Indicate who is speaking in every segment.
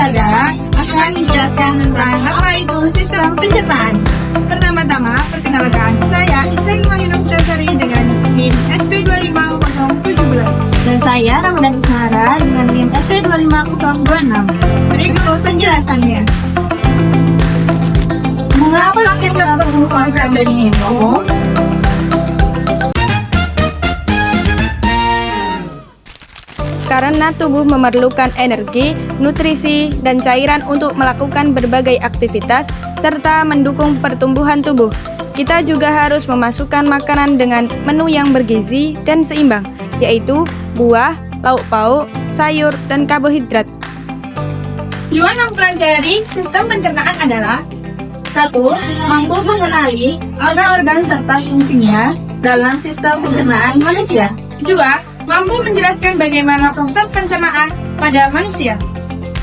Speaker 1: saya akan menjelaskan tentang apa itu sistem pencernaan. Pertama-tama, perkenalkan, saya Isra Imahinum Tasari dengan NIM SP25017.
Speaker 2: Dan saya Ramadan Ismara dengan NIM SP25026.
Speaker 1: Berikut penjelasannya.
Speaker 2: Mengapa kita perlu program dari Nemo?
Speaker 3: Karena tubuh memerlukan energi, nutrisi, dan cairan untuk melakukan berbagai aktivitas serta mendukung pertumbuhan tubuh. Kita juga harus memasukkan makanan dengan menu yang bergizi dan seimbang, yaitu buah, lauk pauk, sayur, dan karbohidrat.
Speaker 1: Tujuan mempelajari sistem pencernaan adalah
Speaker 2: 1. Mampu mengenali organ-organ serta fungsinya dalam sistem pencernaan manusia.
Speaker 1: 2. Mampu menjelaskan bagaimana proses pencernaan pada manusia.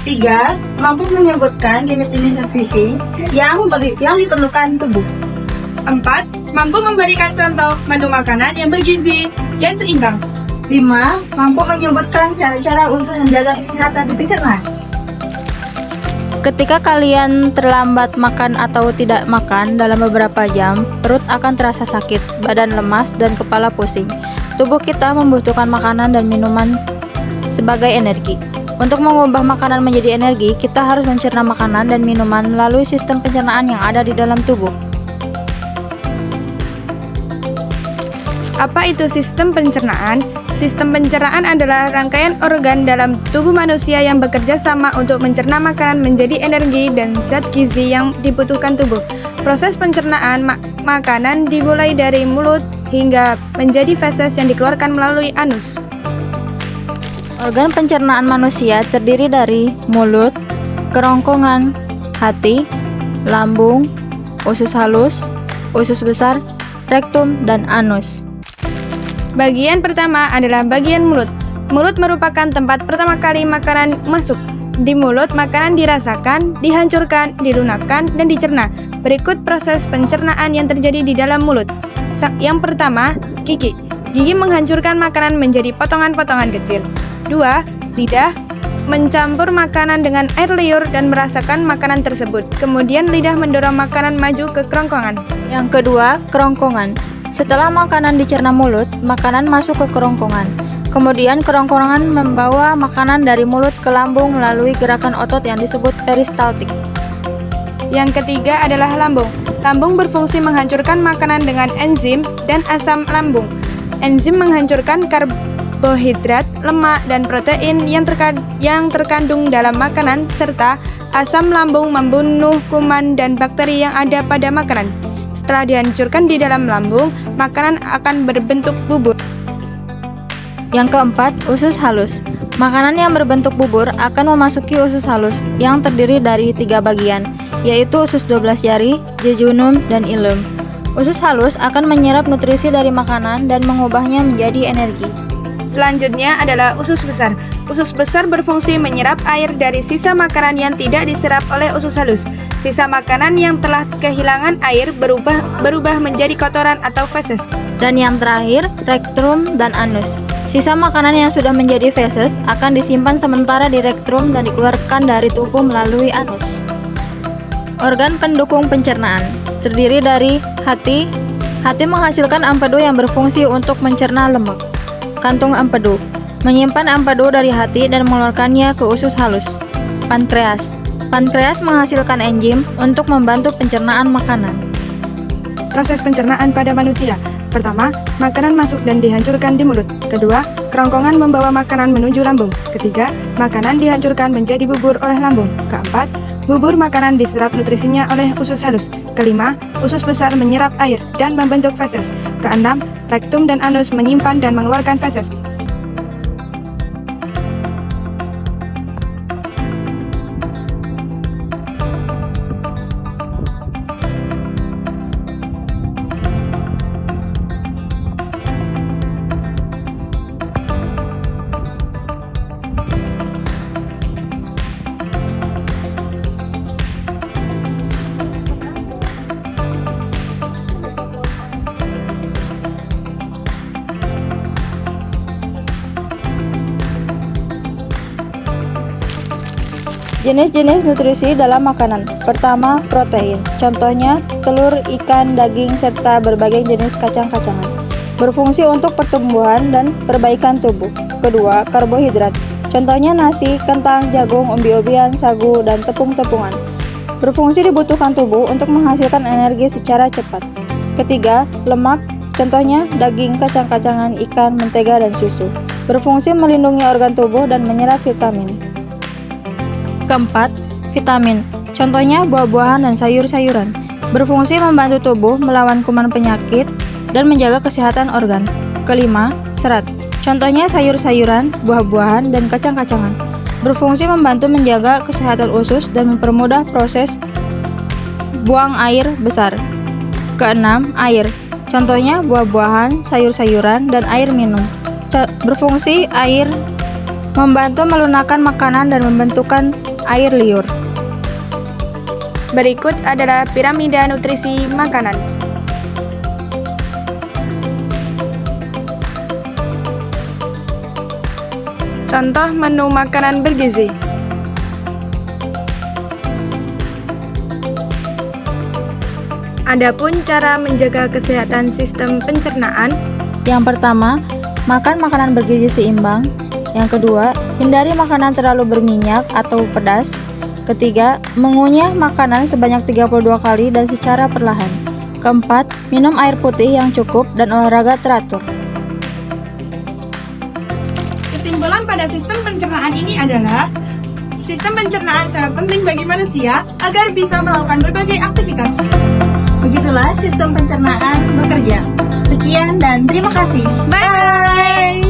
Speaker 2: 3. Mampu menyebutkan jenis-jenis nutrisi yang diperlukan tubuh.
Speaker 1: 4. Mampu memberikan contoh menu makanan yang bergizi dan seimbang.
Speaker 2: 5. Mampu menyebutkan cara-cara untuk menjaga kesehatan di pencernaan. Ketika kalian terlambat makan atau tidak makan dalam beberapa jam, perut akan terasa sakit, badan lemas, dan kepala pusing. Tubuh kita membutuhkan makanan dan minuman sebagai energi. Untuk mengubah makanan menjadi energi, kita harus mencerna makanan dan minuman melalui sistem pencernaan yang ada di dalam tubuh.
Speaker 3: Apa itu sistem pencernaan? Sistem pencernaan adalah rangkaian organ dalam tubuh manusia yang bekerja sama untuk mencerna makanan menjadi energi dan zat gizi yang dibutuhkan tubuh. Proses pencernaan makanan dimulai dari mulut hingga menjadi feses yang dikeluarkan melalui anus.
Speaker 2: Organ pencernaan manusia terdiri dari mulut, kerongkongan, hati, lambung, usus halus, usus besar, rektum, dan anus.
Speaker 3: Bagian pertama adalah bagian mulut. Mulut merupakan tempat pertama kali makanan masuk. Di mulut, makanan dirasakan, dihancurkan, dilunakkan, dan dicerna. Berikut proses pencernaan yang terjadi di dalam mulut. Yang pertama, gigi. Gigi menghancurkan makanan menjadi potongan-potongan kecil. 2. Lidah mencampur makanan dengan air liur dan merasakan makanan tersebut. Kemudian lidah mendorong makanan maju ke kerongkongan.
Speaker 2: Yang kedua, kerongkongan. Setelah makanan dicerna mulut, makanan masuk ke kerongkongan. Kemudian kerongkongan membawa makanan dari mulut ke lambung melalui gerakan otot yang disebut peristaltik.
Speaker 3: Yang ketiga adalah lambung. Lambung berfungsi menghancurkan makanan dengan enzim dan asam lambung. Enzim menghancurkan karbohidrat, lemak, dan protein yang terkandung dalam makanan, serta asam lambung membunuh kuman dan bakteri yang ada pada makanan. Setelah dihancurkan di dalam lambung, makanan akan berbentuk bubur.
Speaker 2: Yang keempat, usus halus. Makanan yang berbentuk bubur akan memasuki usus halus yang terdiri dari 3 bagian, yaitu usus 12 jari, jejunum, dan ilum. Usus halus akan menyerap nutrisi dari makanan dan mengubahnya menjadi energi.
Speaker 3: Selanjutnya adalah usus besar. Usus besar berfungsi menyerap air dari sisa makanan yang tidak diserap oleh usus halus. Sisa makanan yang telah kehilangan air berubah menjadi kotoran atau feses.
Speaker 2: Dan yang terakhir, rektum dan anus. Sisa makanan yang sudah menjadi feses akan disimpan sementara di rektum dan dikeluarkan dari tubuh melalui anus. Organ pendukung pencernaan terdiri dari hati. Hati menghasilkan empedu yang berfungsi untuk mencerna lemak. Kantung empedu menyimpan empedu dari hati dan mengeluarkannya ke usus halus. Pankreas. Pankreas menghasilkan enzim untuk membantu pencernaan makanan.
Speaker 3: Proses pencernaan pada manusia. Pertama, makanan masuk dan dihancurkan di mulut. Kedua, kerongkongan membawa makanan menuju lambung. Ketiga, makanan dihancurkan menjadi bubur oleh lambung. Keempat, bubur makanan diserap nutrisinya oleh usus halus. Kelima, usus besar menyerap air dan membentuk feses. Keenam, rektum dan anus menyimpan dan mengeluarkan feses.
Speaker 2: Jenis-jenis nutrisi dalam makanan. Pertama, protein. Contohnya, telur, ikan, daging, serta berbagai jenis kacang-kacangan. Berfungsi untuk pertumbuhan dan perbaikan tubuh. Kedua, karbohidrat. Contohnya nasi, kentang, jagung, umbi-umbian, sagu, dan tepung-tepungan. Berfungsi dibutuhkan tubuh untuk menghasilkan energi secara cepat. Ketiga, lemak. Contohnya daging, kacang-kacangan, ikan, mentega, dan susu. Berfungsi melindungi organ tubuh dan menyerap vitamin. Keempat, vitamin. Contohnya buah-buahan dan sayur-sayuran. Berfungsi membantu tubuh melawan kuman penyakit dan menjaga kesehatan organ. Kelima, serat. Contohnya sayur-sayuran, buah-buahan, dan kacang-kacangan. Berfungsi membantu menjaga kesehatan usus dan mempermudah proses buang air besar. Keenam, air. Contohnya buah-buahan, sayur-sayuran, dan air minum. Berfungsi air membantu melunakkan makanan dan membentukkan air liur.
Speaker 3: Berikut adalah piramida nutrisi makanan. Contoh menu makanan bergizi. Adapun cara menjaga kesehatan sistem pencernaan.
Speaker 2: Yang pertama, makan makanan bergizi seimbang. Yang kedua, hindari makanan terlalu berminyak atau pedas. Ketiga, mengunyah makanan sebanyak 32 kali dan secara perlahan. Keempat, minum air putih yang cukup dan olahraga teratur.
Speaker 1: Kesimpulan pada sistem pencernaan ini adalah sistem pencernaan sangat penting bagi manusia agar bisa melakukan berbagai aktivitas.
Speaker 2: Begitulah sistem pencernaan bekerja. Sekian dan terima kasih.
Speaker 1: Bye!